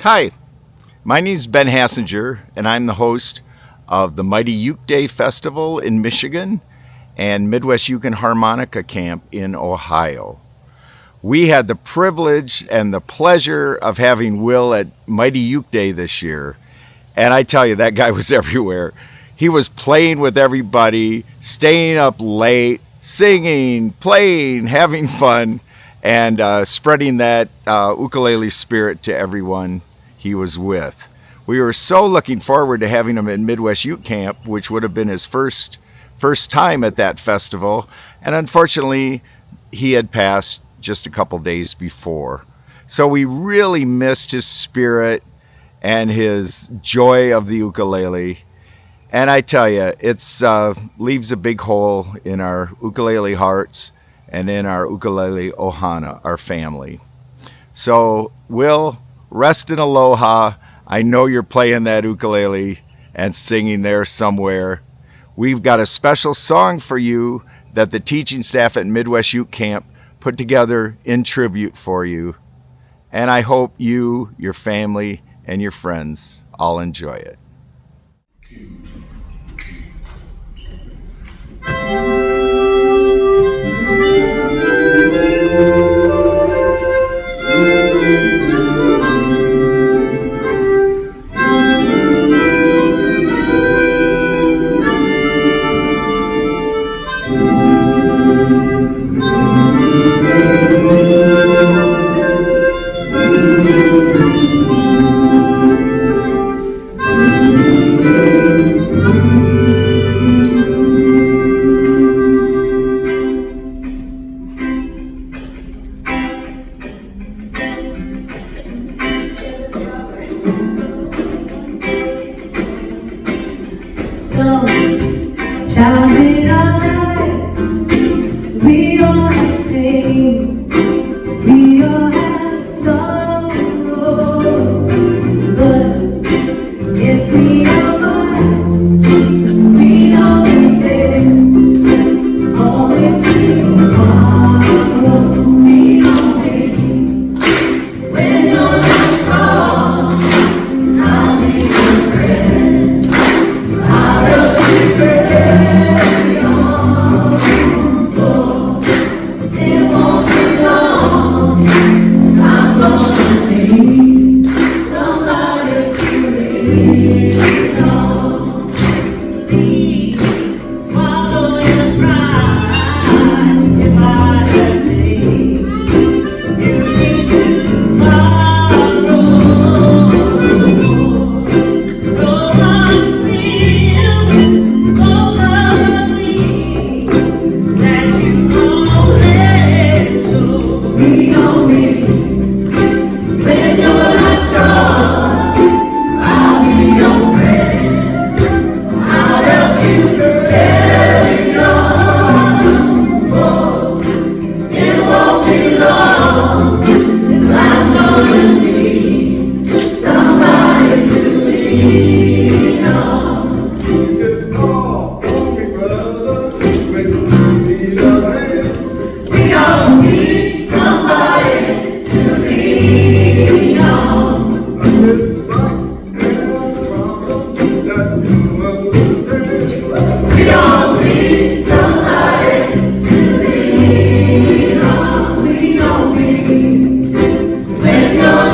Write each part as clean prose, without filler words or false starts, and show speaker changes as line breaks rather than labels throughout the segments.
Hi, my name is Ben Hassinger, and I'm the host of the Mighty Uke Day Festival in Michigan and Midwest Uke and Harmonica Camp in Ohio. We had the privilege and the pleasure of having Will at Mighty Uke Day this year, and I tell you, that guy was everywhere. He was playing with everybody, staying up late, singing, playing, having fun, and spreading that ukulele spirit to everyone he was with. We were so looking forward to having him in Midwest Uke Camp, which would have been his first time at that festival, and unfortunately he had passed just a couple days before. So we really missed his spirit and his joy of the ukulele, and I tell you, it's leaves a big hole in our ukulele hearts and in our ukulele ohana, our family. So Will, rest in aloha. I know you're playing that ukulele and singing there somewhere. We've got a special song for you that the teaching staff at Midwest Uke Camp put together in tribute for you. And I hope you, your family, and your friends all enjoy it.
So, child in our lives, we all have pain, we all have sorrow, but if we are wise, we know there's always tomorrow. We don't wait when you're not strong, I'll be your friend. I'll carry on, for it won't be long till I'm gonna need somebody to lean on. Please swallow your pride if I have things you need tomorrow. Go on, feel, go lovely, that you always show me on me. When you're not strong, I'll be your friend. I'll help you carry on. For it won't be long till I'm gonna need somebody to lean on.
Just call on me, brother, when you need a hand.
We all need somebody to lean on.
I just might have a problem that you understand.
We all need somebody to lean on. We all need when you're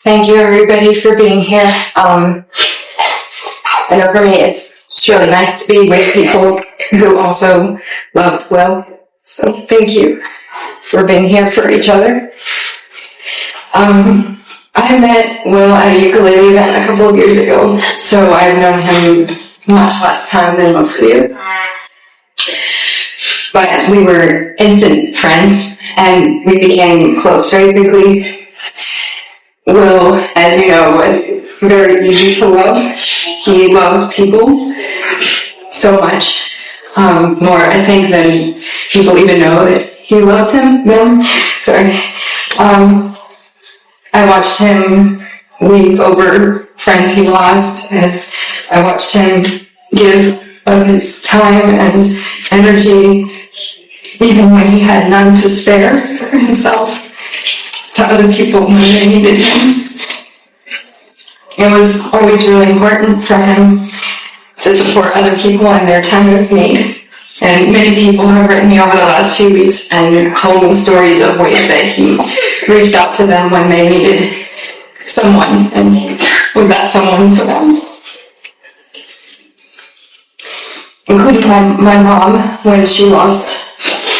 Thank you, everybody, for being here. I know for me, it's really nice to be with people who also loved Will. So thank you for being here for each other. I met Will at a ukulele event a couple of years ago, so I've known him much less time than most of you. But we were instant friends, and we became close very quickly. Will, as you know, was very easy to love. He loved people so much, more, I think, than people even know that he loved them. Sorry. I watched him weep over friends he lost, and I watched him give of his time and energy, even when he had none to spare for himself, to other people when they needed him. It was always really important for him to support other people in their time of need. And many people have written me over the last few weeks and told me stories of ways that he reached out to them when they needed someone, and was that someone for them. Including my mom when she lost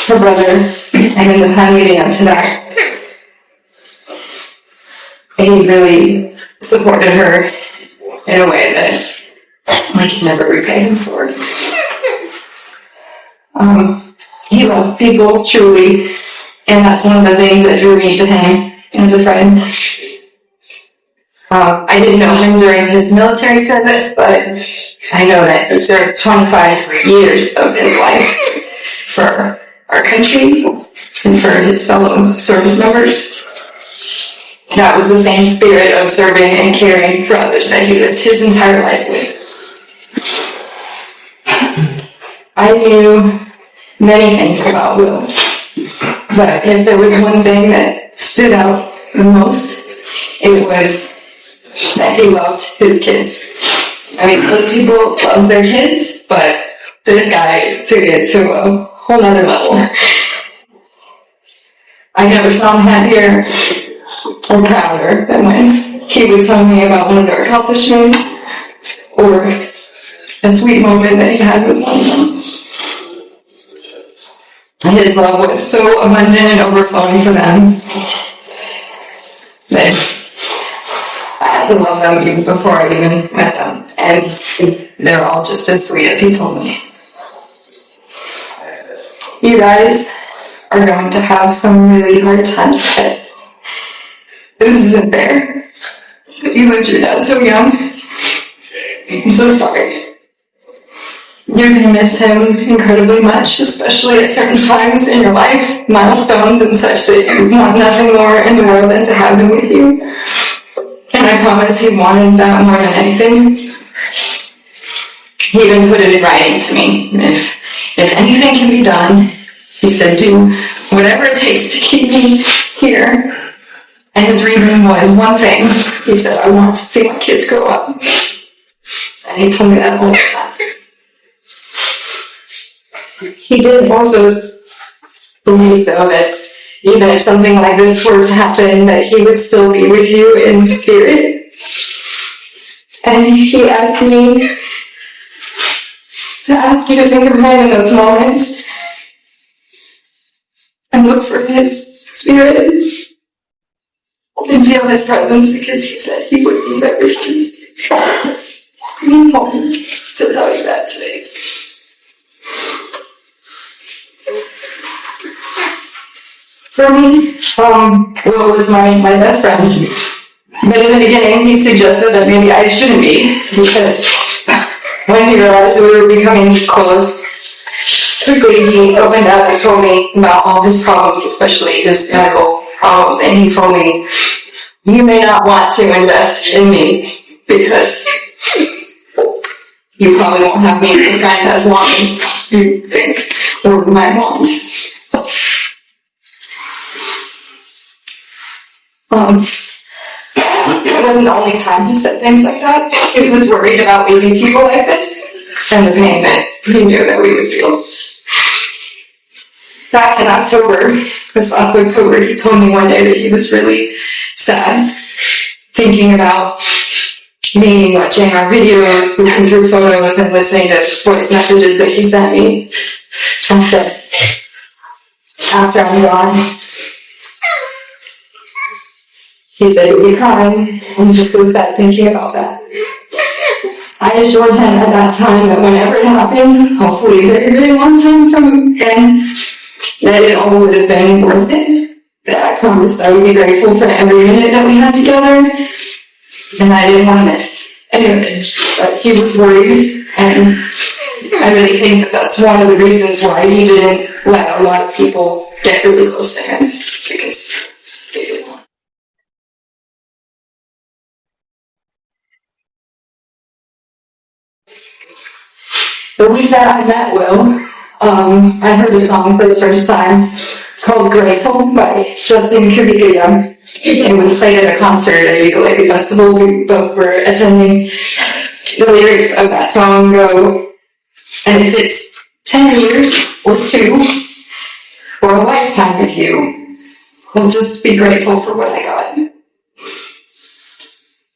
her brother, and in the time leading up to that. He really supported her in a way that I can never repay him for. He loved people, truly, and that's one of the things that drew me to him as a friend. I didn't know him during his military service, but I know that he served 25 years of his life for our country and for his fellow service members. That was the same spirit of serving and caring for others that he lived his entire life with. I knew many things about Will. But if there was one thing that stood out the most, it was that he loved his kids. I mean, most people love their kids, but this guy took it to a whole other level. I never saw him happier or prouder than when he would tell me about one of their accomplishments or a sweet moment that he had with one of them. His love was so abundant and overflowing for them that I had to love them even before I even met them. And they're all just as sweet as he told me. You guys are going to have some really hard times ahead. This isn't fair. You lose your dad so young. I'm so sorry. You're going to miss him incredibly much, especially at certain times in your life, milestones and such, that you want nothing more in the world than to have him with you. And I promise he wanted that more than anything. He even put it in writing to me. If anything can be done, he said, do whatever it takes to keep me here. And his reason was one thing. He said, I want to see my kids grow up. And he told me that all the time. He did also believe, though, that even if something like this were to happen, that he would still be with you in spirit. And he asked me to ask you to think of him in those moments and look for his spirit and feel his presence, because he said he would be there with you. I came home to tell you that today. For me, Will was my best friend. But in the beginning, he suggested that maybe I shouldn't be, because when he realized that we were becoming close, quickly he opened up and told me about all his problems, especially his medical problems, and he told me, you may not want to invest in me, because you probably won't have me as a friend as long as you think or might want. It wasn't the only time he said things like that. He was worried about leaving people like this and the pain that he knew that we would feel. Back in October, this last October, he told me one day that he was really sad, thinking about me watching our videos, looking through photos, and listening to voice messages that he sent me. And said, after I'm gone, he said he'd be crying, and just so sad thinking about that. I assured him at that time that whenever it happened, hopefully a very, very long time from then, that it all would have been worth it. That I promised I would be grateful for every minute that we had together, and I didn't want to miss any of it. But he was worried, and I really think that that's one of the reasons why he didn't let a lot of people get really close to him, because they didn't want. The week that I met Will, I heard a song for the first time called Grateful by Justin Kubicka. It was played at a concert at a ukulele festival we both were attending. The lyrics of that song go, and if it's 10 years or 2 or a lifetime with you, I'll just be grateful for what I got.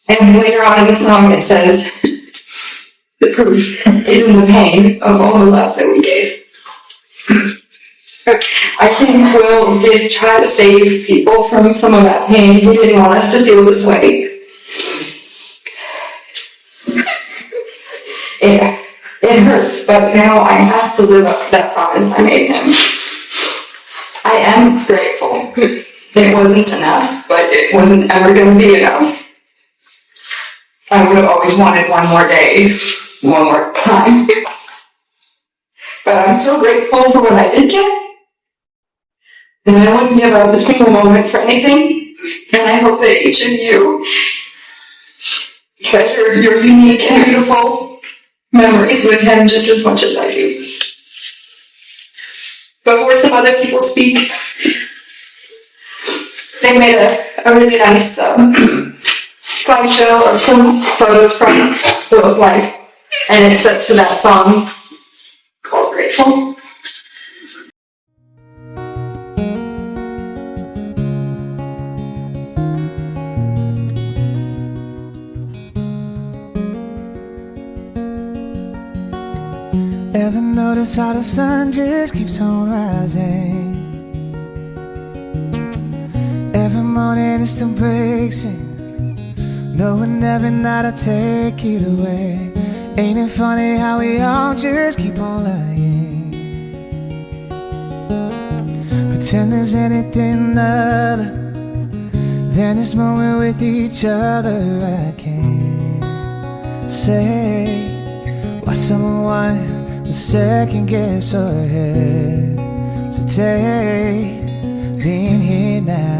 And later on in the song it says, the proof is in the pain of all the love that we gave. I think Will did try to save people from some of that pain. He didn't want us to feel this way. It hurts, but now I have to live up to that promise I made him. I am grateful. It wasn't enough, but it wasn't ever going to be enough. I would have always wanted one more day, one more time. But I'm so grateful for what I did get. And I wouldn't give up a single moment for anything. And I hope that each of you treasure your unique and beautiful memories with him just as much as I do. Before some other people speak, they made a really nice slideshow of some photos from Bill's life, and it's set to that song called Grateful.
Ever notice how the sun just keeps on rising? Every morning it still breaks in, knowing every night I take it away. Ain't it funny how we all just keep on lying? Pretend there's anything other than this moment with each other. I can't say why someone would second guess or hesitate being here now.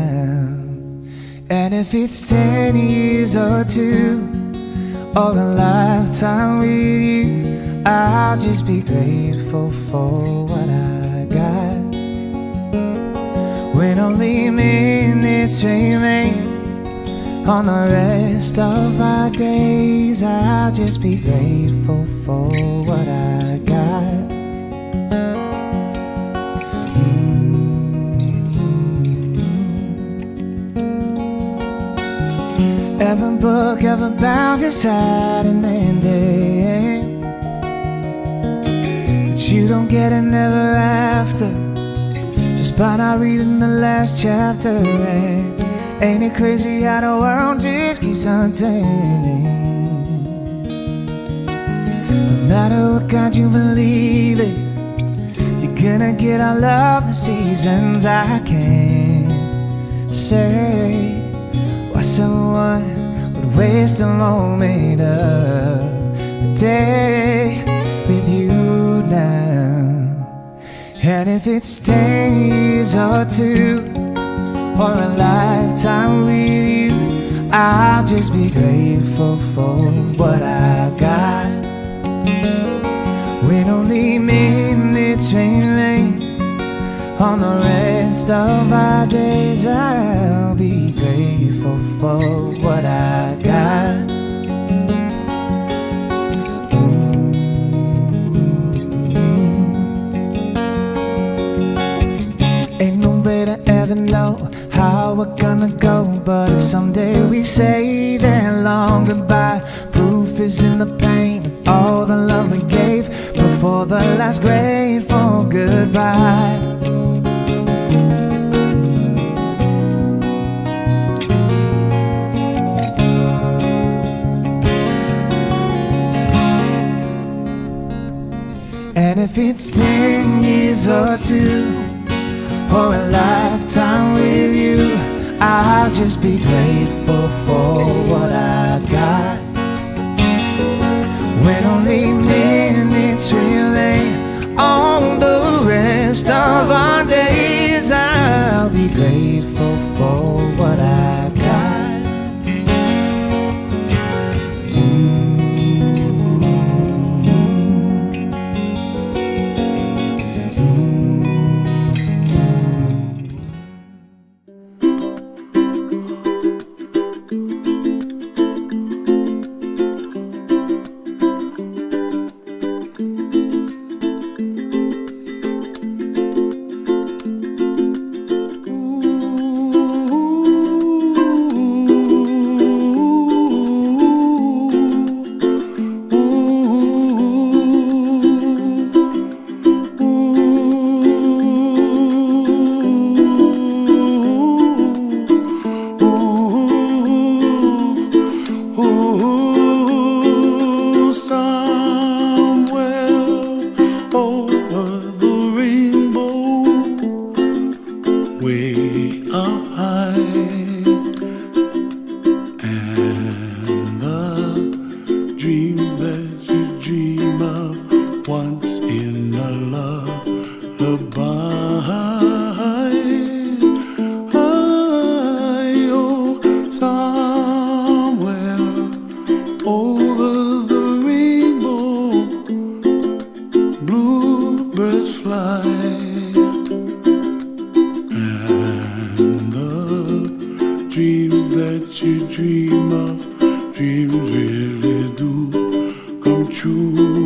And if it's 10 years or 2 or a lifetime with you, I'll just be grateful for what I got. When only minutes remain on the rest of our days, I'll just be grateful for what I got. Every book, every bound just had an ending, but you don't get it never after, just by not reading the last chapter. And ain't it crazy how the world just keeps on turning? No matter what kind you believe in, you're gonna get our love in seasons. I can't say why someone would waste a moment of the day with you now. And if it's 10 years or 2 or a lifetime with you, I'll just be grateful for what I got. When only minutes remain on the rest of our days, I'll be grateful for what I got. Ain't no way to ever know how we're gonna go, but if someday we say that long goodbye, proof is in the pain of all the love we gave before the last grateful goodbye. And if it's 10 years or 2 or a lifetime with you, I'll just be grateful for what I got. When only minutes remain on the rest of our days, I'll be grateful for what I got.
dreams that you dream of, dreams really do come true.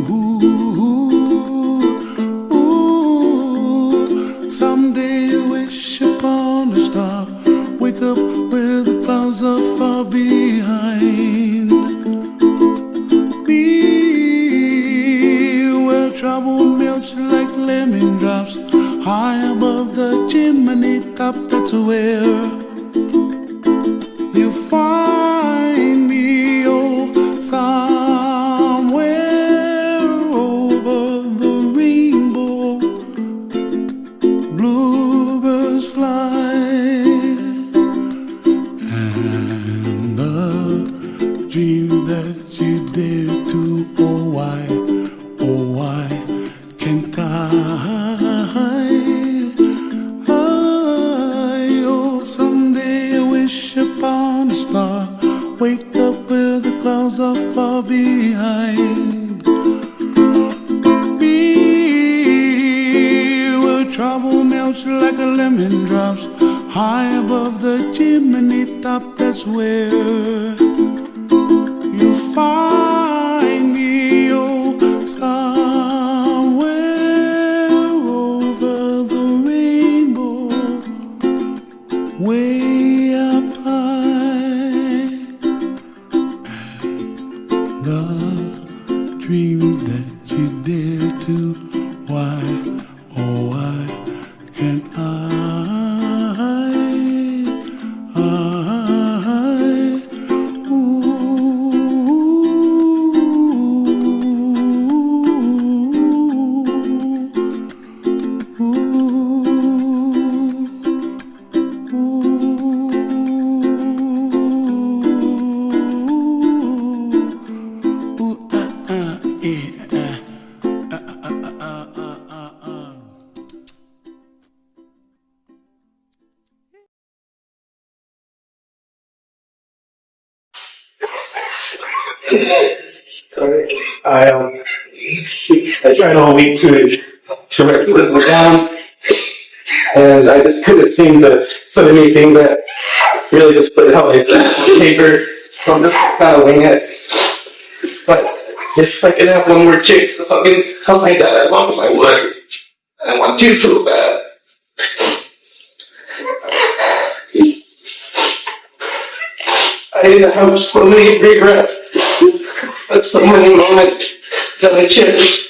Someday you wish upon a star, wake up where the clouds are far behind. Be where trouble melts like lemon drops, high above the chimney top. That's where you find me, oh, somewhere over the rainbow. Bluebirds fly, and the dream that you dare to, oh why can't I? Oh, someday I wish upon a star, wake up where the clouds are far behind. Be where trouble melts like a lemon drops, high above the chimney top. That's where you find me, oh, somewhere over the rainbow, way up high. The dreams that you dare to, why, oh why can't I?
Sorry, I tried all week to write it down, and I just couldn't seem to put anything that really just put it how I said on paper. So I'm just kind of wing it. But if I could have one more chance to fucking tell my dad I love him, I would. I want you so bad. I have so many regrets. There's so many moments that I cherish.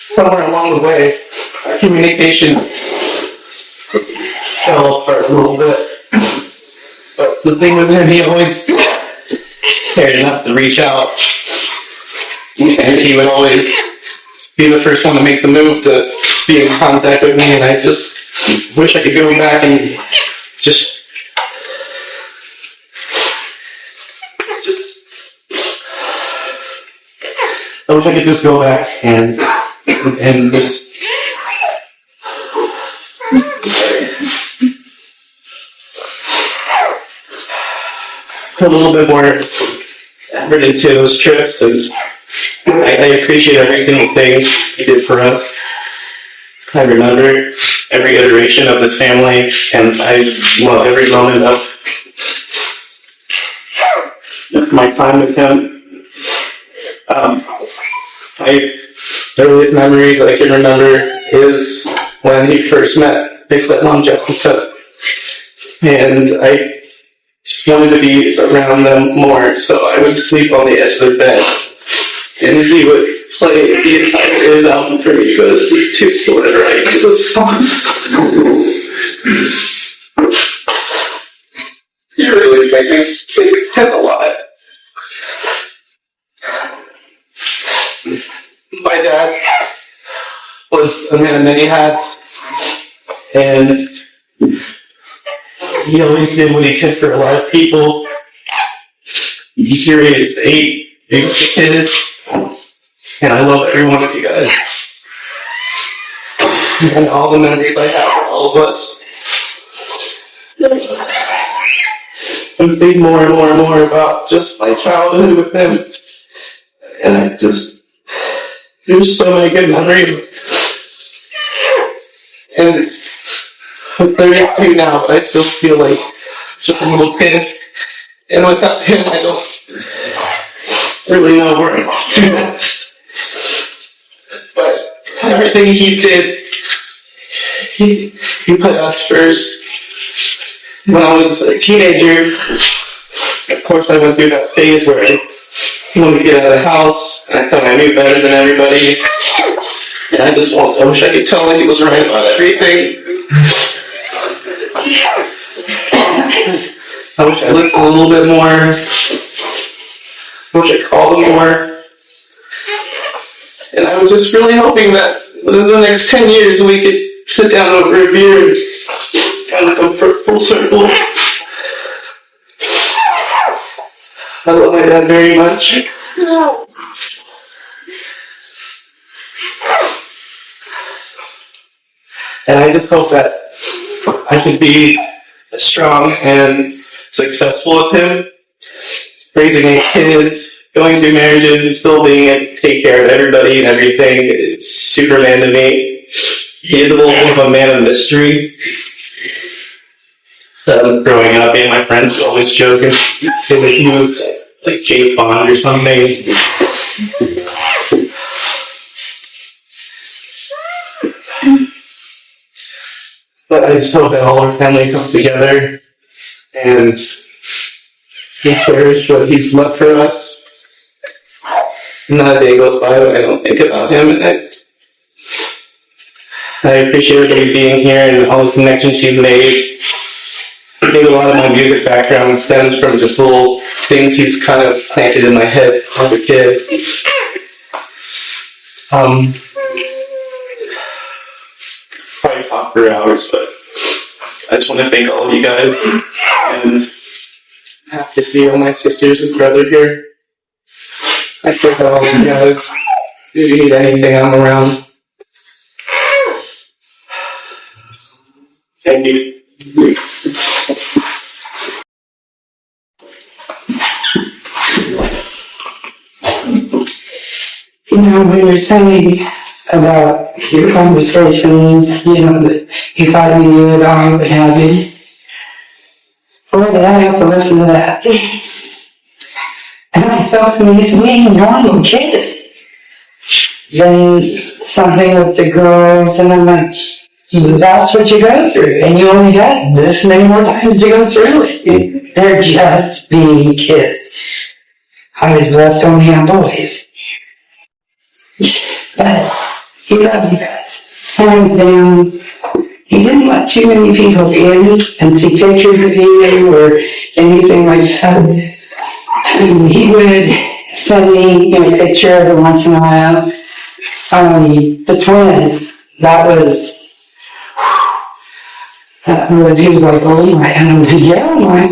Somewhere along the way, our communication fell apart a little bit. But the thing with him, he always cared enough to reach out. And he would always be the first one to make the move to be in contact with me. And I just wish I could go back and just I wish I could just go back and just put a little bit more effort into those trips, and I appreciate every single thing he did for us. I remember every iteration of this family, and I love every moment of my time with him. The earliest memories that I can remember is when he first met his stepmom Jessica, and I just wanted to be around them more, so I would sleep on the edge of their bed, and he would play the entire Is album for me to go to sleep to whenever I do those songs. You really make me think a lot. My dad was a man of many hats, and he always did what he could for a lot of people. He raised 8 big kids, and I love every one of you guys. And all the memories I have for all of us. I'm thinking more and more and more about just my childhood with him, and there's so many good memories. And I'm 32 now, but I still feel like just a little kid. And without him, I don't really know where I'm next. But everything he did, he put us first. When I was a teenager, of course I went through that phase where I wanted to get out of the house, and I thought I knew better than everybody. And I wish I could tell him he was right about everything. I wish I listened a little bit more. I wish I called him more. And I was just really hoping that within the next 10 years we could sit down over a beer and kind of come full circle. I love my dad very much. And I just hope that I can be as strong and successful as him, raising 8 kids, going through marriages, and still being able to take care of everybody and everything. It's Superman to me. He is a little bit of a man of mystery. Growing up, me and my friends were always joking that he was like James Bond or something. But I just hope that all our family comes together and we cherish what he's left for us. Not a day goes by when I don't think about him. And I appreciate everybody being here and all the connections she's made. I think a lot of my music background stems from just little things he's kind of planted in my head as a kid. Probably talk for hours, but I just want to thank all of you guys, and happy to see all my sisters and brother here. I pray that all of you guys, if you need anything, I'm around. Thank you.
You know, when you're saying about your conversations, you know, that you thought you knew it all, what have you. Boy, did I have to listen to that. And I felt to me, being normal kid. Then something with the girls, and I'm like, that's what you go through, and you only got this many more times to go through it. They're just being kids. I was blessed to only have boys. But he loved you guys, hands down. He didn't let too many people in and see pictures of you or anything like that. He would send me, a picture every once in a while. The twins, he was like, oh my, and I'm like, yeah, my,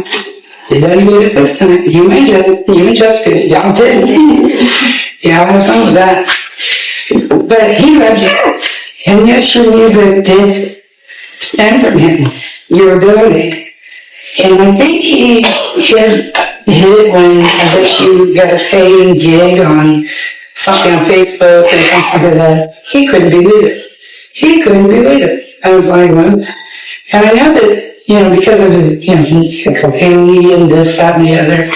you didn't get it this time. You and Jessica, y'all didn't. Yeah, I had fun with that. But he loved you. And yes, your music did stand from him, your ability. And I think he hit it when I guess you got a paying gig on something on Facebook or something like that. He couldn't believe it. I was like, well, and I know that, because of his, cocaine and this, that, and the other.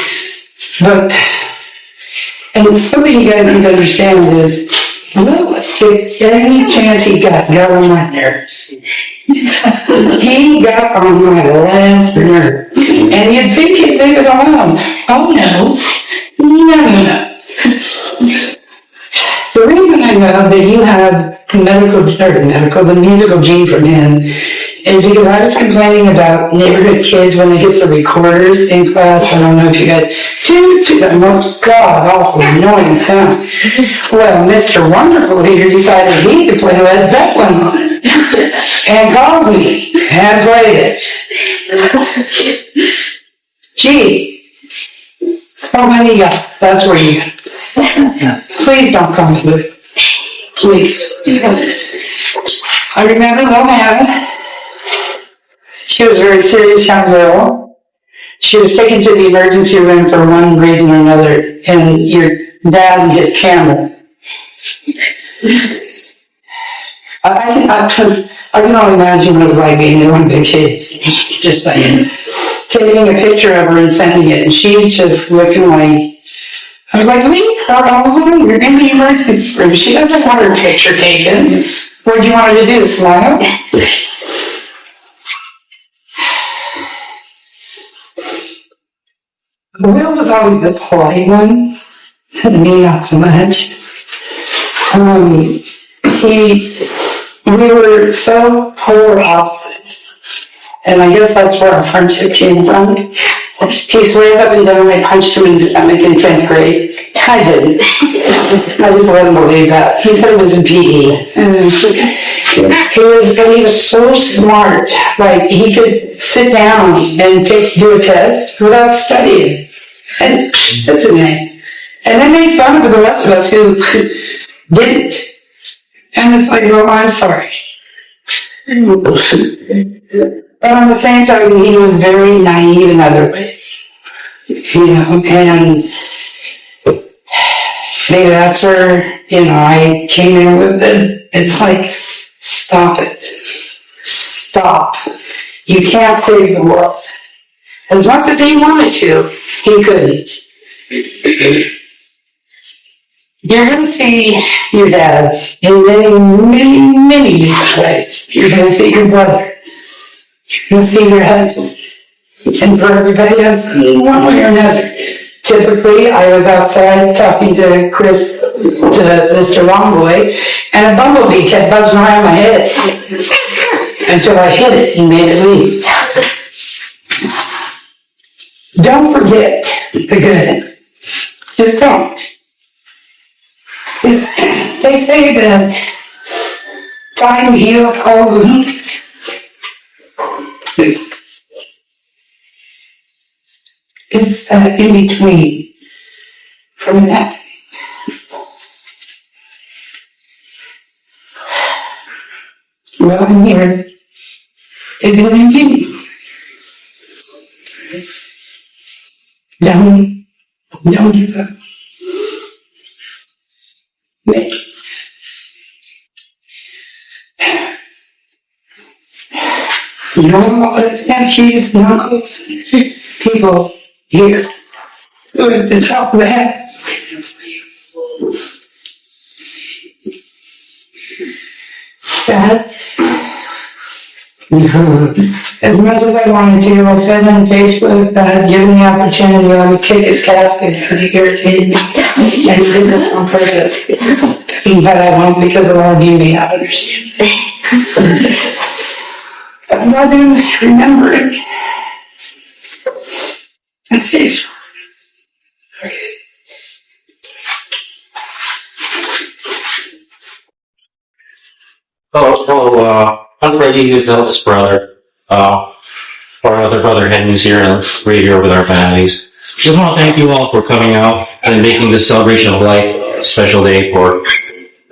But, and something you guys need to understand is, any chance he got on my nerves. He got on my last nerve. And you'd think he'd leave it alone. Oh no. The reason I know that you have the musical gene from him is because I was complaining about neighborhood kids when they hit the recorders in class. I don't know if you guys to that god awful annoying sound. Well, Mr. Wonderful here decided he could play Led Zeppelin on it and called me and played it. Gee, so many that's where you got. Please don't come to it. Please. I remember Loma. She was a very serious young girl. She was taken to the emergency room for one reason or another, and your dad and his camera. I can only imagine what it was like being one of the kids, just saying, taking a picture of her and sending it, and she's just looking like, I was like, leave her alone, you're in the emergency room. She doesn't want her picture taken. What do you want her to do, smile? Will was always the polite one, me not so much. We were so polar opposites, and I guess that's where our friendship came from. He swears up and down I punched him in the stomach in 10th grade. I didn't. I just let him believe that. He said it was a PE. And he was so smart. Like, he could sit down and do a test without studying. And that's an A. And they made fun of the rest of us who didn't. And it's like, well, I'm sorry. But on the same time, he was very naive in other ways. And maybe that's where, I came in with it's like, stop it. Stop. You can't save the world. As much as he wanted to, he couldn't. You're going to see your dad in many, many, many different ways. You're going to see your brother. You're going to see your husband. And for everybody else, one way or another. Typically, I was outside talking to Chris, to Mr. Longboy, and a bumblebee kept buzzing around my head until I hit it and made it leave. Don't forget the good. Just don't. They say that time heals all wounds. It's that in between from that. Well, I'm here. If you need me. Don't give up. Make aunties and uncles, people here who are at the top of the head waiting for you. Dad, as much as I wanted to, I said on Facebook that given the opportunity, I would kick his casket because he irritated me. And he did this on purpose. But I won't because a lot of you may not understand. But I'm not even remembering. And today's
Hello, I'm Freddie, who's the eldest brother. Our other brother Henry's here, and we're here with our families. Just want to thank you all for coming out and making this celebration of life a special day for.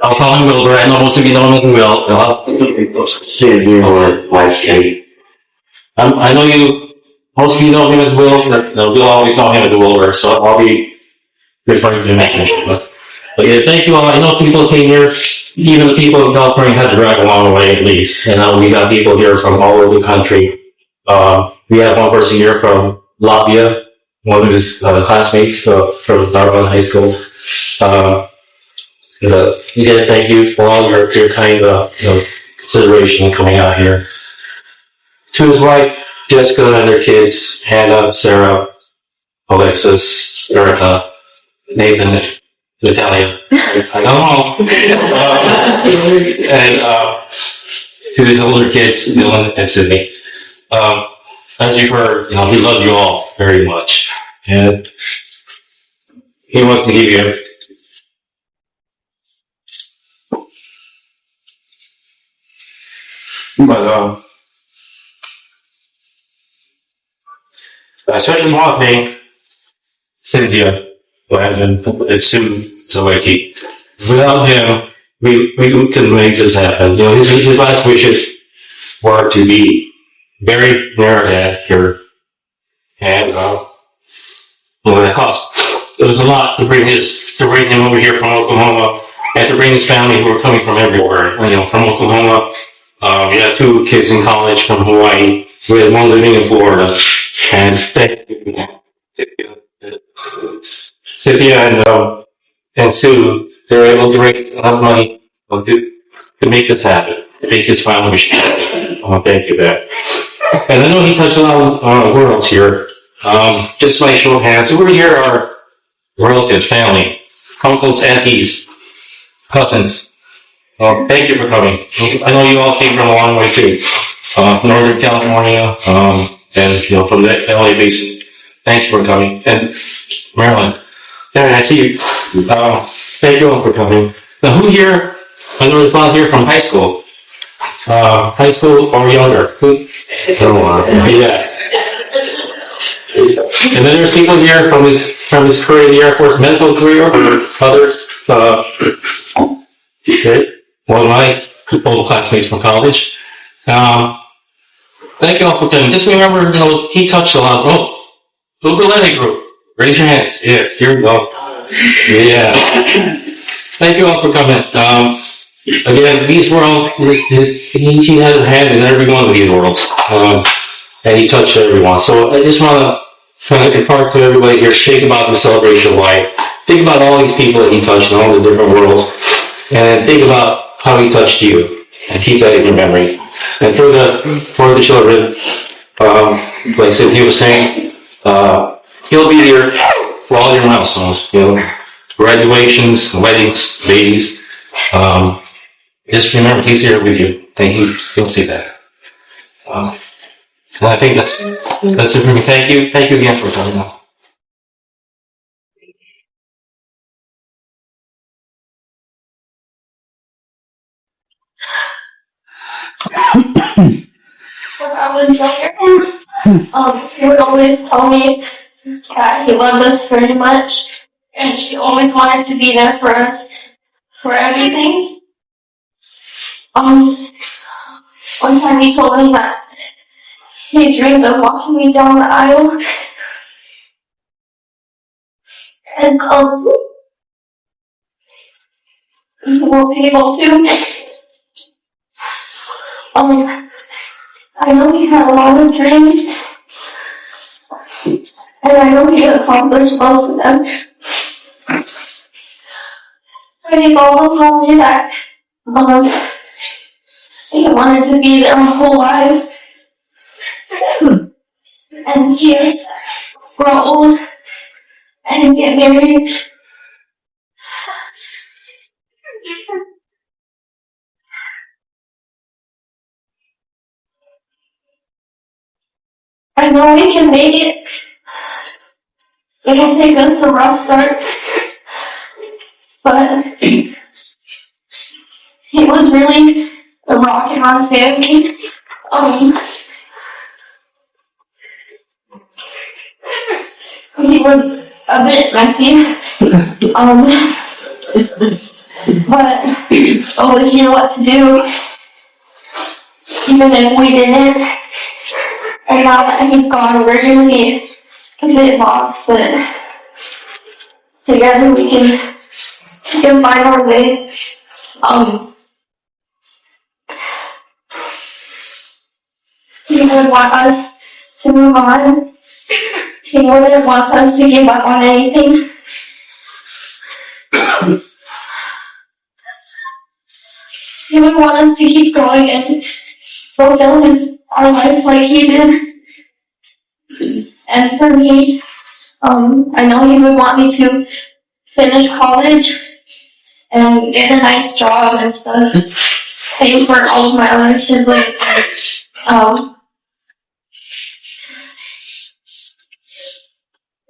I'll call him Wilbur. I know most of you know him as Will. Or live stream. I know most of you know him as Will. We'll always know him as Wilbur, so I'll be referring to him as him. But yeah, thank you all. I know people came here, even the people in California had to drive a long way at least. And we got people here from all over the country. We have one person here from Latvia, one of his classmates from Daroya High School. Again, thank you for all your kind consideration coming out here. To his wife, Jessica, and their kids, Hannah, Sarah, Alexis, Erica, Nathan, Natalia, I don't know. And to his older kids, Dylan and Sydney. As you've heard, he loved you all very much. And he wants to give you everything. But I especially want to thank Cynthia, Landon, and Sue Zawicki. Without him, we couldn't make this happen. His last wishes were to be buried near our dad here, and that cost. It was a lot to bring him over here from Oklahoma and to bring his family who are coming from everywhere, from Oklahoma. We have 2 kids in college from Hawaii. We have 1 living in Florida. And thank you, Cynthia and Sue. They're able to raise enough money to make this happen, to make his final mission happen. I want to thank you for that. And I know he touched a lot of worlds here. Just by show of hands, who are here are relatives, family, uncles, aunties, cousins. Thank you for coming. I know you all came from a long way too. Northern California, and from the LA basin. Thank you for coming. And Maryland. There, I see you. Thank you all for coming. Now, who here? I know there's a lot here from high school. High school or younger. Who? Yeah. And then there's people here from his career in the Air Force, medical career, or others. Okay. One of my old classmates from college. Thank you all for coming. Just remember, he touched a lot. Ukulele group. Raise your hands. Yes, here we go. Yeah. Thank you all for coming. Again, these worlds, he had a hand in every one of these worlds. And he touched everyone. So I just want to kind of impart to everybody here, think about the celebration of life. Think about all these people that he touched in all the different worlds. And think about how he touched you. And keep that in your memory. And for the children, like Cynthia was saying, he'll be here for all your milestones, graduations, weddings, babies. Just remember, he's here with you, and he'll see that. And I think that's it for me. Thank you again for coming.
When I was younger, he would always tell me that he loved us very much, and he always wanted to be there for us, for everything. One time he told me that he dreamed of walking me down the aisle, and he won't be able to. I know he had a lot of dreams, and I know he accomplished most of them. But he's also told me that he wanted to be there our whole lives and see us grow old and get married. I know we can make it. It'll take us a rough start, but he was really the rock in our family. He was a bit messy, but always knew what to do, even if we didn't. And now that he's gone, we're going to be a bit lost, but together we can find our way. He would want us to move on. He wouldn't want us to give up on anything. He would want us to keep going and fulfill our life like he did. And for me, I know he would want me to finish college and get a nice job and stuff. Same for all of my other siblings.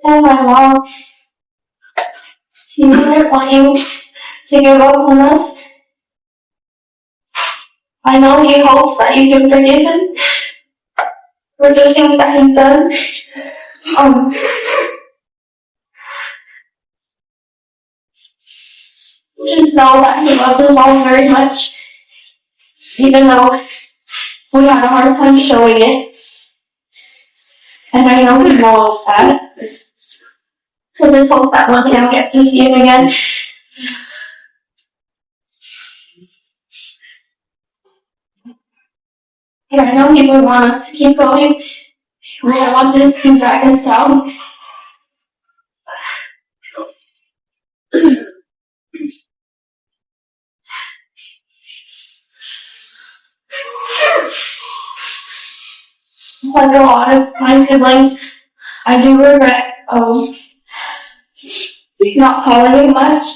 And my mom, he wouldn't want you to give up on us. I know he hopes that you can forgive him for the things that he's done. Just know that he loves us all very much, even though we had a hard time showing it. And I know he knows that. I just hope that one day I'll get to see him again. And I know He would want us to keep going. We don't want this to drag us down. Like a lot of my siblings, I do regret not calling him much.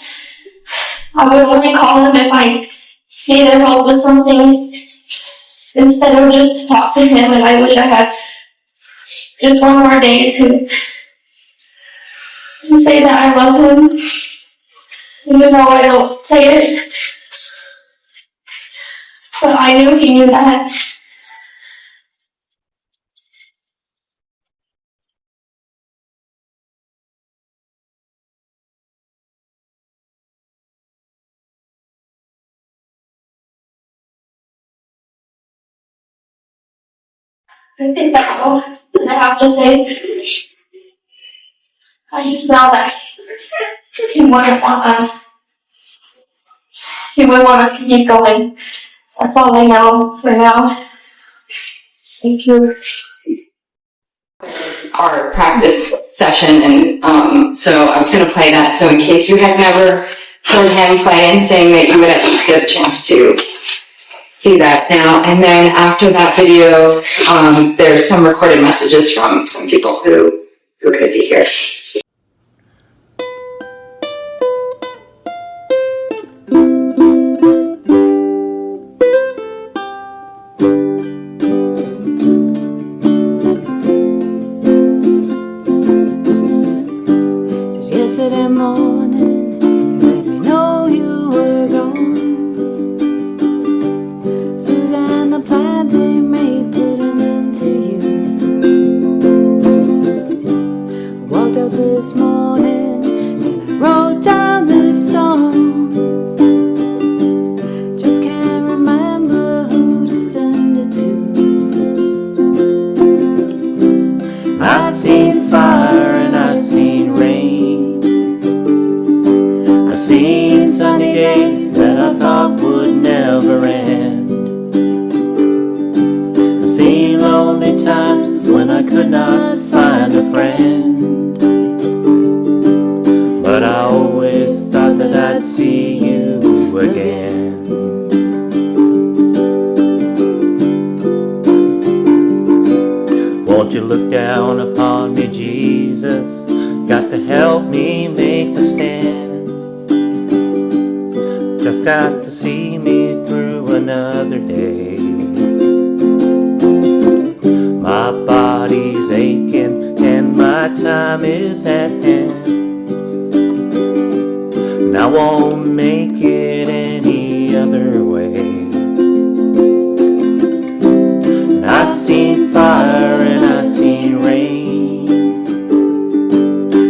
I would only call him if I needed help with something instead of just to talk to him, and I wish I had just one more day to say that I love him, even though I don't say it. But I knew he knew that. I think that's all I have to say. I just know that he wouldn't want us. He would want us to keep going. That's all I know for now. Thank you.
Our practice session, and so I was going to play that. So in case you had never heard him play and sing, that you would at least get a chance to see that now. And then after that video, there's some recorded messages from some people who could be here.
Yesterday morning, you let me know you were gone. Suzanne, the plans they made put an end to you. I walked out this morning and I wrote down this song. Just can't remember who to send it to. I've seen fire and I've seen rain. I've seen sunny days that I thought would never end. I've seen lonely times when I could not find a friend. But I always thought that I'd see you again. Won't you look down upon me, Jesus? Got to help me make a stand. Just got to see me through another day. My body's aching and my time is at hand. And I won't make it any other way. And I've seen fire and I've seen rain.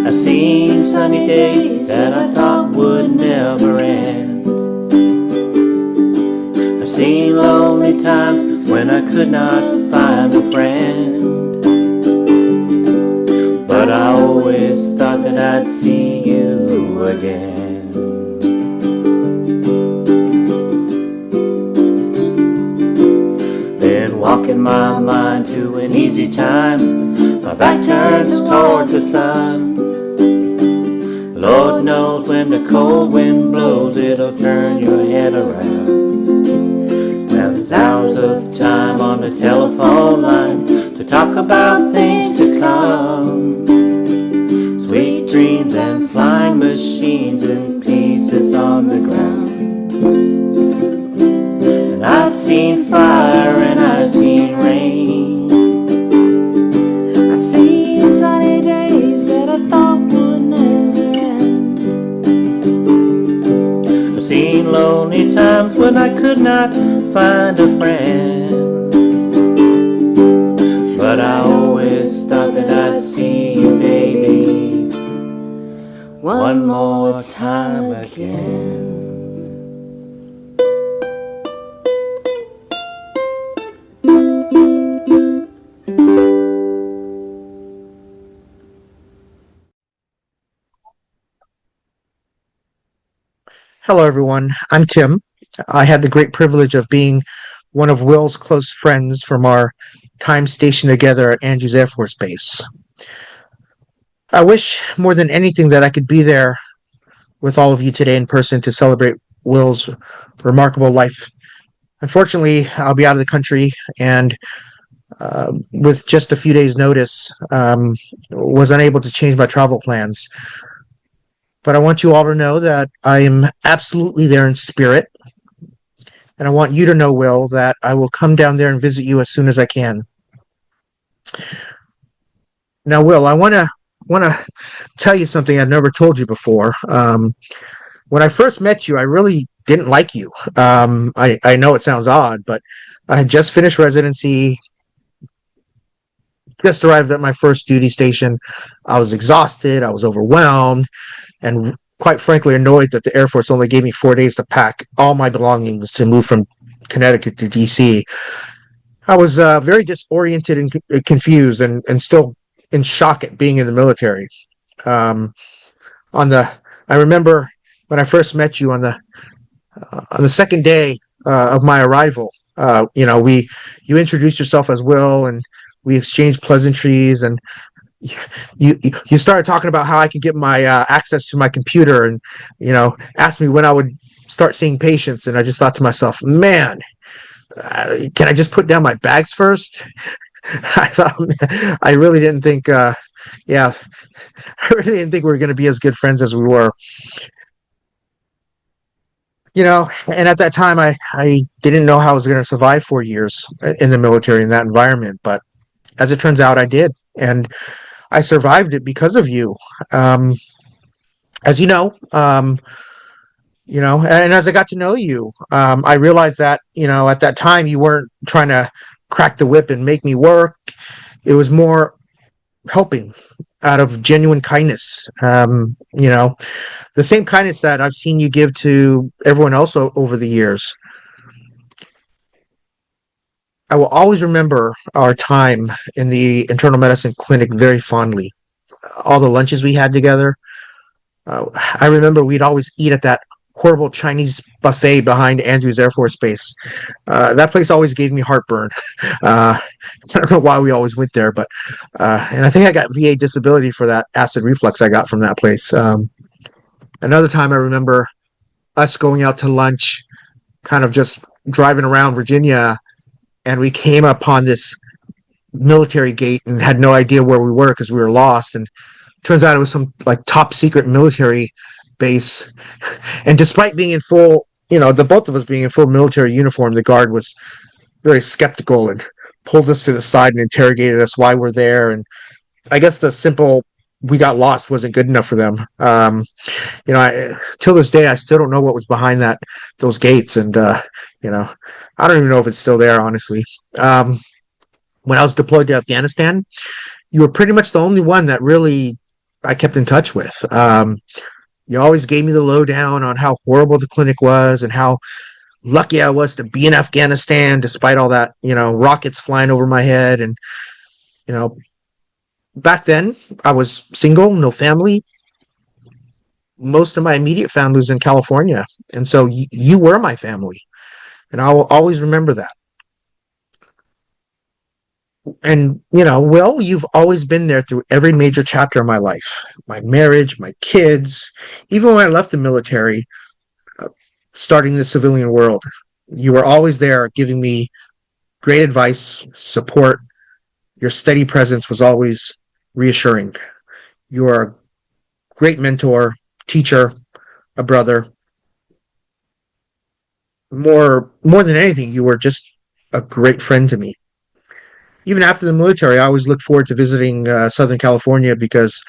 I've seen sunny days that I thought would never end. I've seen lonely times when I could not find a friend. But I always thought that I'd see you again. Been walking my mind to an easy time. My back turned towards the sun. Lord knows when the cold wind blows, it'll turn your head around. Now there's hours of time on the telephone line to talk about things to come. Sweet dreams and flying machines and pieces on the ground. And I've seen fire and I've seen rain. I've seen sunny days that I thought would never end. I've seen lonely times when I could not find a friend. But I always thought that I'd see you, baby, one more time again.
Hello, everyone. I'm Tim. I had the great privilege of being one of Will's close friends from our time stationed together at Andrews Air Force Base. I wish more than anything that I could be there with all of you today in person to celebrate Will's remarkable life. Unfortunately, I'll be out of the country, and with just a few days' notice, was unable to change my travel plans. But I want you all to know that I am absolutely there in spirit, and I want you to know, Will, that I will come down there and visit you as soon as I can. Now, Will, I want to tell you something I've never told you before. When I first met you, I really didn't like you. I know it sounds odd, but I had just finished residency, just arrived at my first duty station. I was exhausted, I was overwhelmed, and quite frankly annoyed that the Air Force only gave me 4 days to pack all my belongings to move from Connecticut to DC. I was very disoriented and confused, and still in shock at being in the military. I remember when I first met you on the second day of my arrival. You introduced yourself as Will, and we exchanged pleasantries, and you started talking about how I could get my access to my computer, and asked me when I would start seeing patients. And I just thought to myself, man, can I just put down my bags first? I really didn't think, I really didn't think we were going to be as good friends as we were. And at that time, I didn't know how I was going to survive 4 years in the military in that environment. But as it turns out, I did. And I survived it because of you. As you know, and as I got to know you, I realized that, at that time you weren't trying to crack the whip and make me work. It was more helping out of genuine kindness. The same kindness that I've seen you give to everyone else over the years. I will always remember our time in the internal medicine clinic very fondly. All the lunches we had together. I remember we'd always eat at that horrible Chinese buffet behind Andrews Air Force Base. That place always gave me heartburn. I don't know why we always went there, but and I think I got VA disability for that acid reflux I got from that place. Another time I remember us going out to lunch, kind of just driving around Virginia, and we came upon this military gate and had no idea where we were because we were lost. And turns out it was some like top secret military base. And despite being in full, the both of us being in full military uniform, the guard was very skeptical and pulled us to the side and interrogated us why we're there. And I guess the simple "we got lost" wasn't good enough for them. Till this day, I still don't know what was behind those gates. And, I don't even know if it's still there, honestly. When I was deployed to Afghanistan, you were pretty much the only one that really I kept in touch with. You always gave me the lowdown on how horrible the clinic was and how lucky I was to be in Afghanistan despite all that, rockets flying over my head. And, back then I was single, no family. Most of my immediate family was in California. And so you were my family. And I will always remember that. And, Will, you've always been there through every major chapter of my life, my marriage, my kids, even when I left the military, starting the civilian world. You were always there giving me great advice, support. Your steady presence was always reassuring. You are a great mentor, teacher, a brother. More than anything, you were just a great friend to me. Even after the military, I always looked forward to visiting Southern California because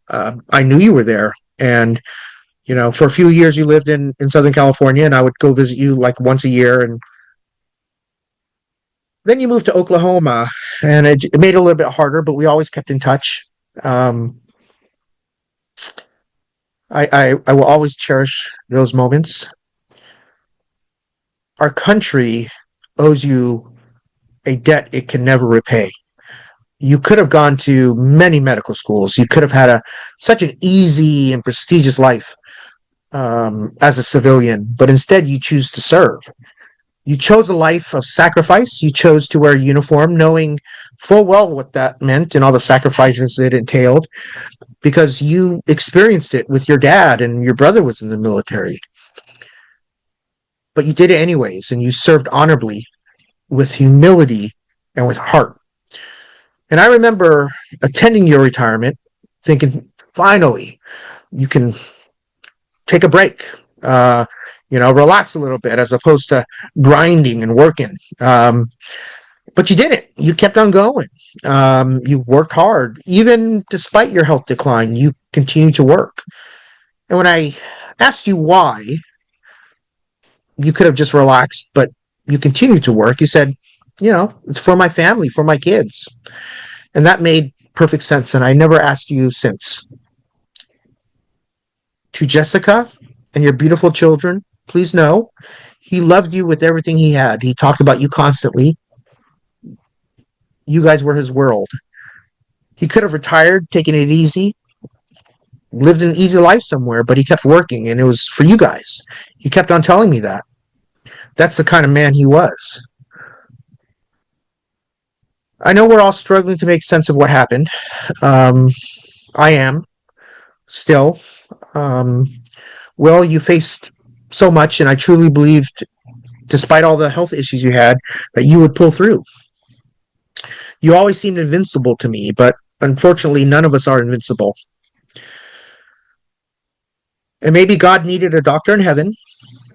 I knew you were there. And, for a few years you lived in Southern California, and I would go visit you like once a year. And then you moved to Oklahoma, and it made it a little bit harder, but we always kept in touch. I will always cherish those moments. Our country owes you a debt it can never repay. You could have gone to many medical schools. You could have had such an easy and prestigious life as a civilian, but instead you choose to serve. You chose a life of sacrifice. You chose to wear a uniform, knowing full well what that meant and all the sacrifices it entailed, because you experienced it with your dad and your brother was in the military. But you did it anyways, and you served honorably with humility and with heart. And I remember attending your retirement thinking, finally, you can take a break, relax a little bit as opposed to grinding and working. But you didn't. You kept on going. You worked hard. Even despite your health decline, you continued to work. And when I asked you why, you could have just relaxed, but you continued to work. You said, it's for my family, for my kids. And that made perfect sense. And I never asked you since. To Jessica and your beautiful children, please know he loved you with everything he had. He talked about you constantly. You guys were his world. He could have retired, taken it easy, lived an easy life somewhere, but he kept working, and it was for you guys. He kept on telling me that. That's the kind of man he was. I know we're all struggling to make sense of what happened. I am still. Will, you faced so much, and I truly believed, despite all the health issues you had, that you would pull through. You always seemed invincible to me, but unfortunately, none of us are invincible. And maybe God needed a doctor in heaven,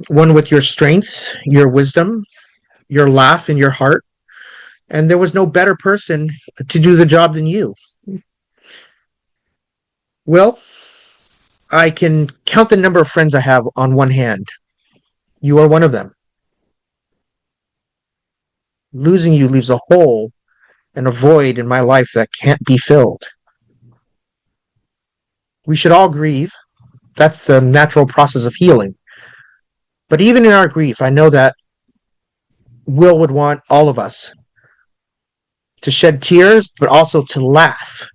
one with your strength, your wisdom, your laugh, and your heart. And there was no better person to do the job than you. Well, I can count the number of friends I have on one hand. You are one of them. Losing you leaves a hole and a void in my life that can't be filled. We should all grieve. That's the natural process of healing. But even in our grief, I know that Will would want all of us to shed tears, but also to laugh.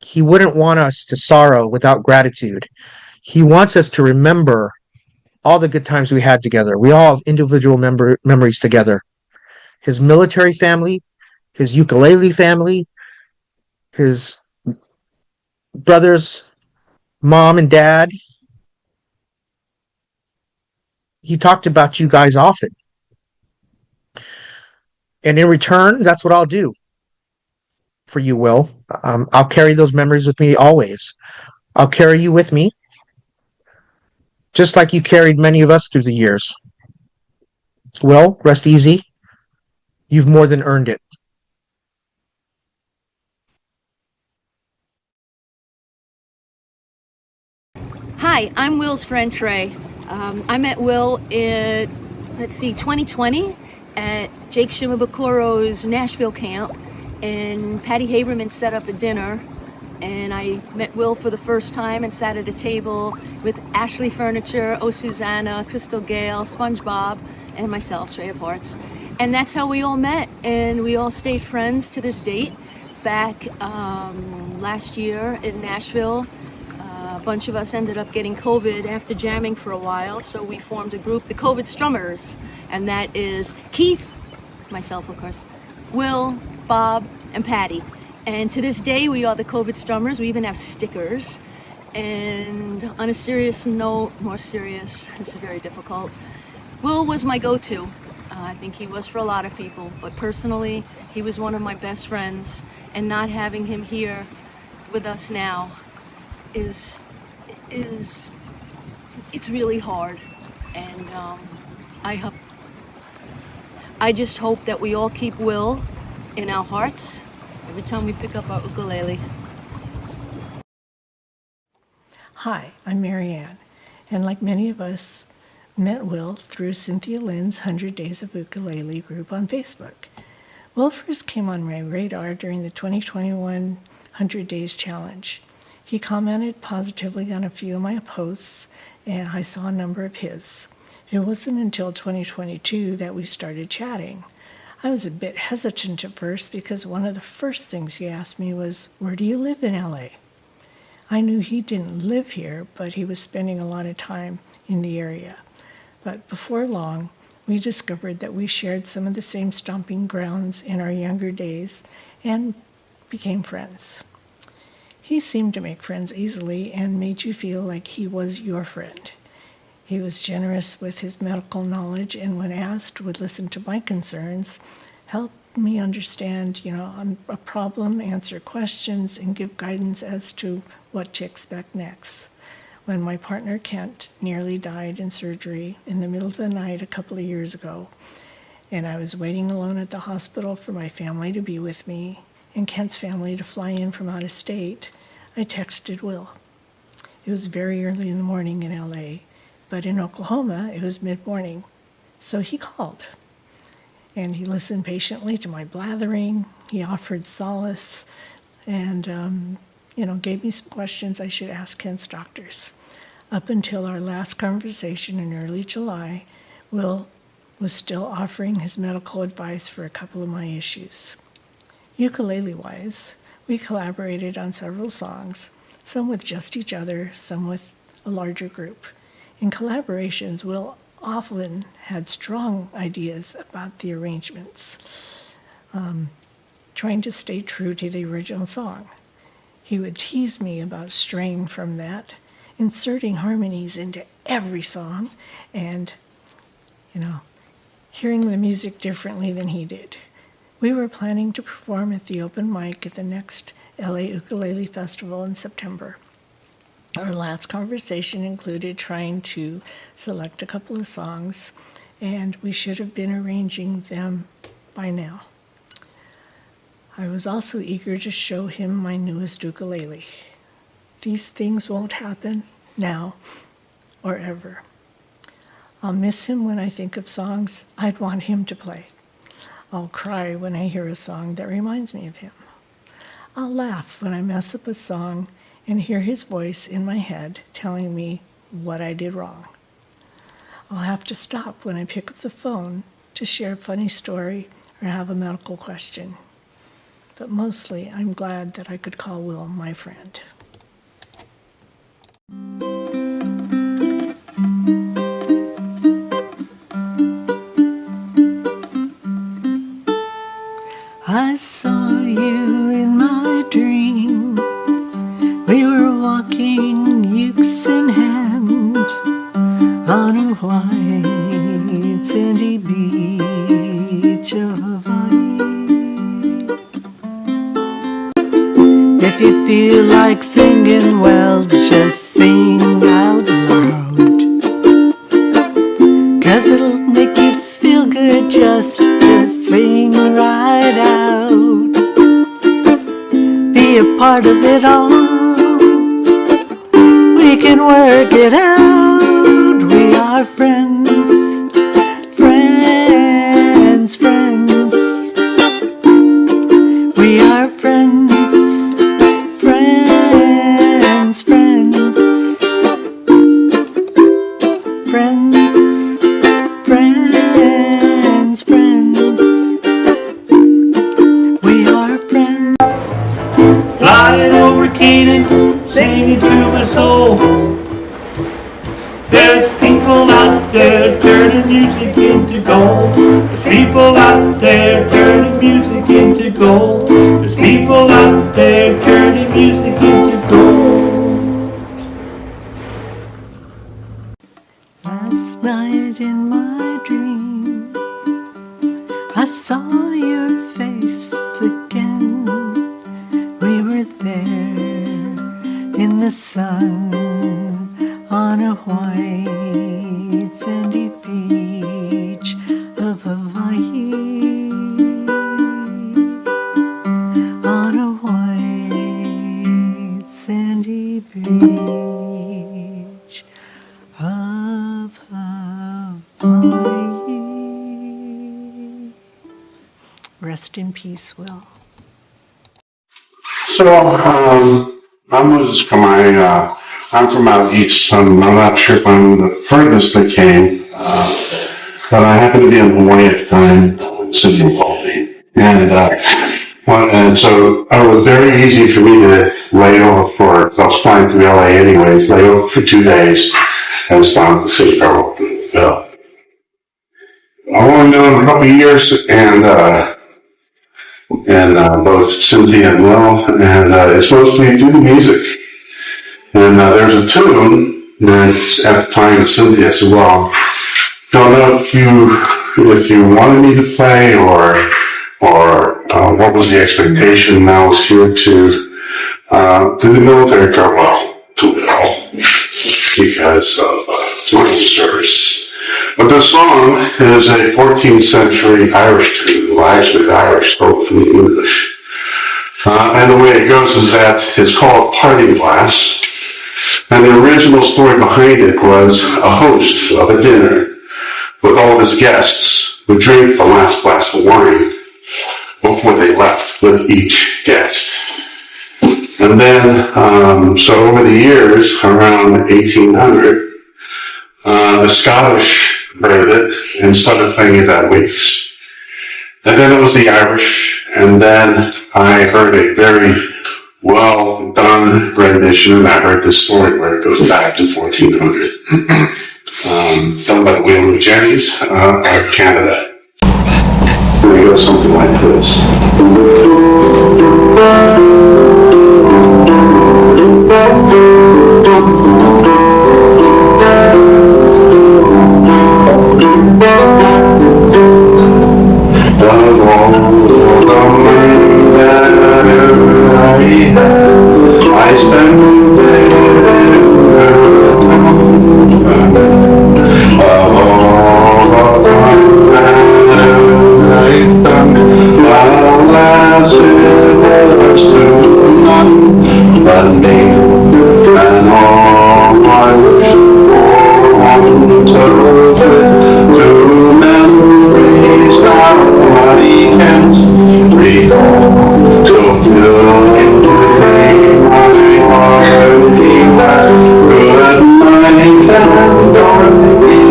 He wouldn't want us to sorrow without gratitude. He wants us to remember all the good times we had together. We all have individual memories together. His military family, his ukulele family, his brothers, mom and dad. He talked about you guys often. And in return, that's what I'll do for you, Will. I'll carry those memories with me always. I'll carry you with me, just like you carried many of us through the years. Will, rest easy. You've more than earned it.
Hi, I'm Will's friend Trey. I met Will in, 2020 at Jake Shimabukuro's Nashville camp, and Patty Haberman set up a dinner, and I met Will for the first time and sat at a table with Ashley Furniture, Oh Susanna, Crystal Gale, SpongeBob, and myself, Trey of Hearts. And that's how we all met, and we all stayed friends to this date. Back last year in Nashville, a bunch of us ended up getting COVID after jamming for a while, so we formed a group, the COVID Strummers, and that is Keith, myself of course, Will, Bob, and Patty. And to this day, we are the COVID Strummers. We even have stickers. And on a serious note, more serious, this is very difficult, Will was my go-to. I think he was for a lot of people, but personally, he was one of my best friends, and not having him here with us now is it's really hard. And I just hope that we all keep Will in our hearts every time we pick up our ukulele.
Hi, I'm Marianne, and like many of us, met Will through Cynthia Lynn's 100 Days of Ukulele group on Facebook. Will first came on my radar during the 2021 100 Days Challenge. He commented positively on a few of my posts, and I saw a number of his. It wasn't until 2022 that we started chatting. I was a bit hesitant at first because one of the first things he asked me was, "Where do you live in LA?" I knew he didn't live here, but he was spending a lot of time in the area. But before long, we discovered that we shared some of the same stomping grounds in our younger days and became friends. He seemed to make friends easily and made you feel like he was your friend. He was generous with his medical knowledge, and when asked, would listen to my concerns, help me understand, a problem, answer questions, and give guidance as to what to expect next. When my partner Kent nearly died in surgery in the middle of the night a couple of years ago, and I was waiting alone at the hospital for my family to be with me and Kent's family to fly in from out of state, I texted Will. It was very early in the morning in LA, but in Oklahoma it was mid-morning, so he called. And he listened patiently to my blathering. He offered solace and, gave me some questions I should ask Kent's doctors. Up until our last conversation in early July, Will was still offering his medical advice for a couple of my issues. Ukulele-wise, we collaborated on several songs, some with just each other, some with a larger group. In collaborations, Will often had strong ideas about the arrangements, trying to stay true to the original song. He would tease me about straying from that, inserting harmonies into every song, and, hearing the music differently than he did. We were planning to perform at the open mic at the next LA Ukulele Festival in September. Our last conversation included trying to select a couple of songs, and we should have been arranging them by now. I was also eager to show him my newest ukulele. These things won't happen now or ever. I'll miss him when I think of songs I'd want him to play. I'll cry when I hear a song that reminds me of him. I'll laugh when I mess up a song and hear his voice in my head telling me what I did wrong. I'll have to stop when I pick up the phone to share a funny story or have a medical question. But mostly, I'm glad that I could call Will my friend. I saw you in my dream. We were walking, ukes in hand, on a white sandy beach of Hawaii. If you feel like singing, well, just sing out loud, 'cause it'll make you feel good just to sing right out. Be a part of it all. We can work it out. We are friends, friends, friends. We are friends, friends, friends. Friends, friends, friends. We are friends. Flying over Canaan, singing to my soul. There's people out there turning music into gold. There's people out there turning music into gold. There's people out there turning music into gold. Last night in my dream, I saw your face again. We were there in the sun on a white sandy beach of Hawaii. On a white sandy beach of Hawaii. Rest in peace, Will.
So, I'm Moses Kamai. I'm from out east. I'm not sure if I'm the furthest they came, but I happened to be in Hawaii at the time when Sydney called me. And so it was very easy for me to lay over for, I was flying to LA anyways, lay over for 2 days and was down at the city airport to Phil. I've only known him a couple of years, and both Cynthia and Will, and it's mostly through the music. And there's a tune, and at the time Cynthia said, well, don't know if you wanted me to play or what was the expectation. And I was here to do the military farewell to Will because of my service. But this song is a 14th century Irish tune. Well, actually, the Irish spoke from the English. And the way it goes is that it's called Parting Glass. And the original story behind it was a host of a dinner with all of his guests would drink the last glass of wine before they left with each guest. And then, so over the years, around 1800, the Scottish heard it and started playing it at weeks. And then it was the Irish, and then I heard a very well done rendition, and I heard this story where it goes back to 1400. Done by the Wilbur Jennies out of Canada. Here we go, something like this. I spend the day of all the I've done. Alas, it was to none but me, and all my wish for want of it to memories now I can't recall. So fill my heart with that good night and Dorothy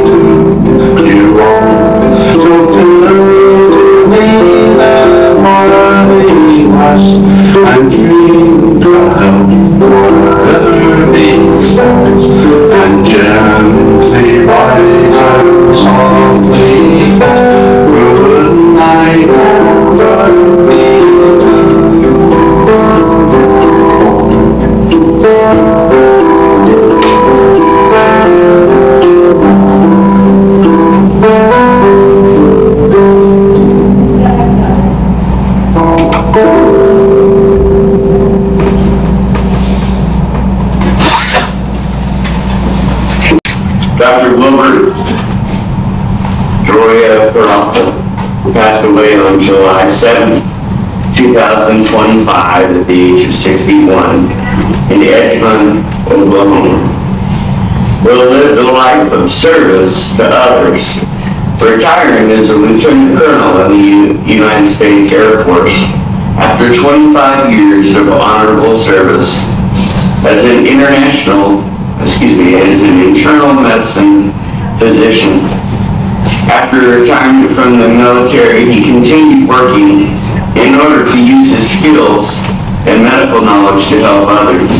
to you all. So fill me that hearty was and dream of health forever besides, and gently rise and softly good night and Dorothy.
Dr. Wilbur, Daroya Peralta, passed away on July 7, 2025 at the age of 61 in Edmond, Oklahoma. Will lived a life of service to others, retiring as a lieutenant colonel in the United States Air Force after 25 years of honorable service as an internal medicine physician. After retiring from the military, he continued working in order to use his skills and medical knowledge to help others.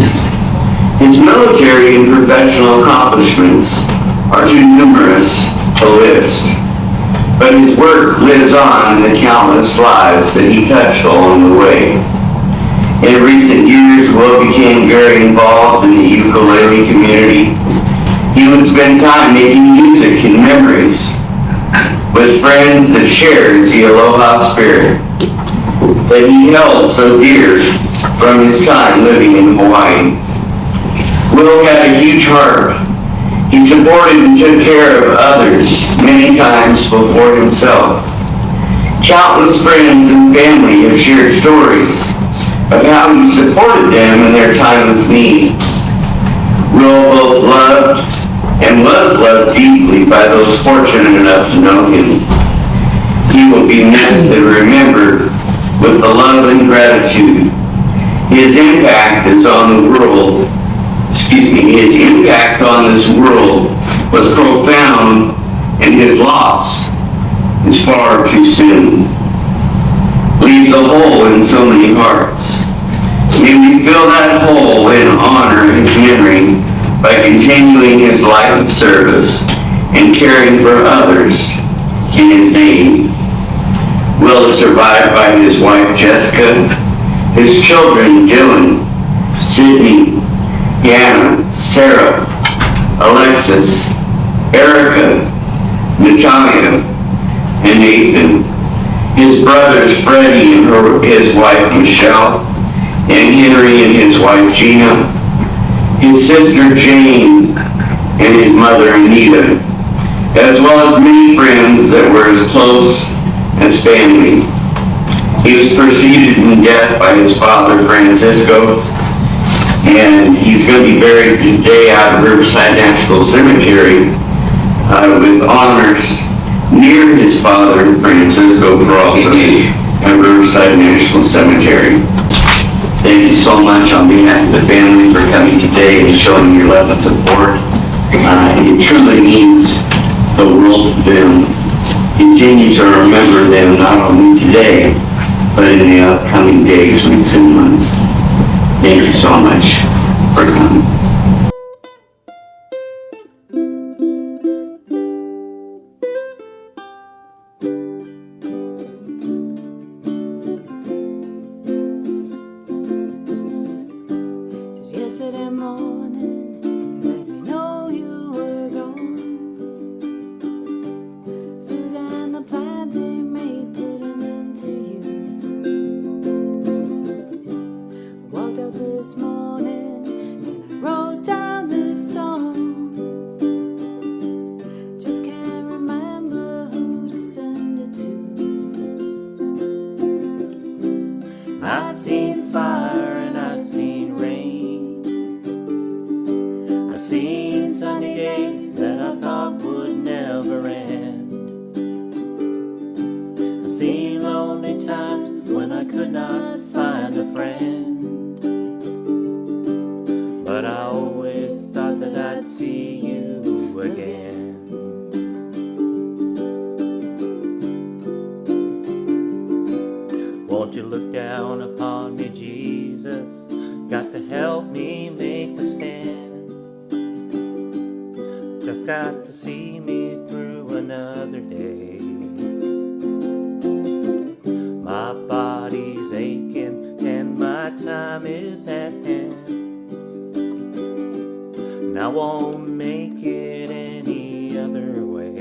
His military and professional accomplishments are too numerous to list, but his work lives on in the countless lives that he touched along the way. In recent years, Will became very involved in the ukulele community. He would spend time making music and memories with friends that shared the Aloha spirit that he held so dear from his time living in Hawaii. Will had a huge heart. He supported and took care of others many times before himself. Countless friends and family have shared stories of how he supported them in their time of need. Will both loved and was loved deeply by those fortunate enough to know him. He will be missed and remembered with the love and gratitude. His impact on this world was profound, and his loss is far too soon. Leaves a hole in so many hearts. May we fill that hole and honor his memory by continuing his life of service and caring for others in his name. Will is survived by his wife Jessica, his children Dylan, Sydney, Hannah, Sarah, Alexis, Erica, Natalia, and Nathan. His brothers Freddie and his wife Michelle, and Henry and his wife Gina, his sister Jane and his mother Anita, as well as many friends that were as close as family. He was preceded in death by his father Francisco, and he's going to be buried today out of Riverside National Cemetery with honors near his father Francisco Peralta at Riverside National Cemetery. Thank you so much on behalf of the family for coming today and showing your love and support. It truly means the world to them. Continue to remember them not only today, but in the upcoming days, weeks, and months. Thank you so much for coming.
Just yesterday morning, you let me know you were gone. Suzanne, the plans they made put an end to you. Walked out this morning and I wrote down this song. Just can't remember who to send it to. I've seen fire and I've seen rain. I've seen sunny days that I thought would never end. I've seen lonely times when I could not find a friend. But I always thought that I'd see you again. Won't you look down upon me, Jesus? Got to help me make a stand. Just got to see me through another day. My body's aching and my time is at hand. And I won't make it any other way.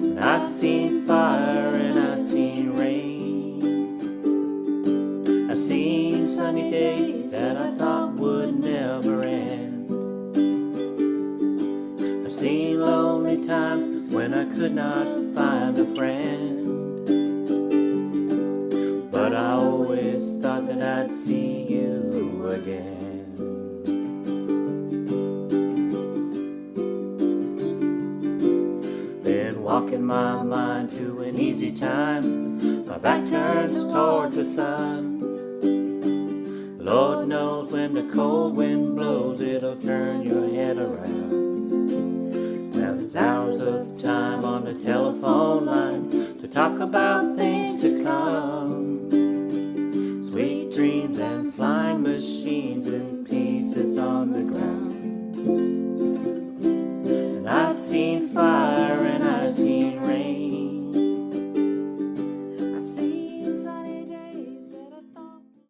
And I've seen fire and I've seen rain. I've seen sunny days that I thought would never end. I've seen lonely times when I could not find a friend. But I always thought that I'd see you again. Been walking my mind to an easy time. My back turns towards the sun. Lord knows when the cold wind blows, it'll turn your head around. Now there's hours of time on the telephone line to talk about things to come. Sweet dreams and flying machines and pieces on the ground.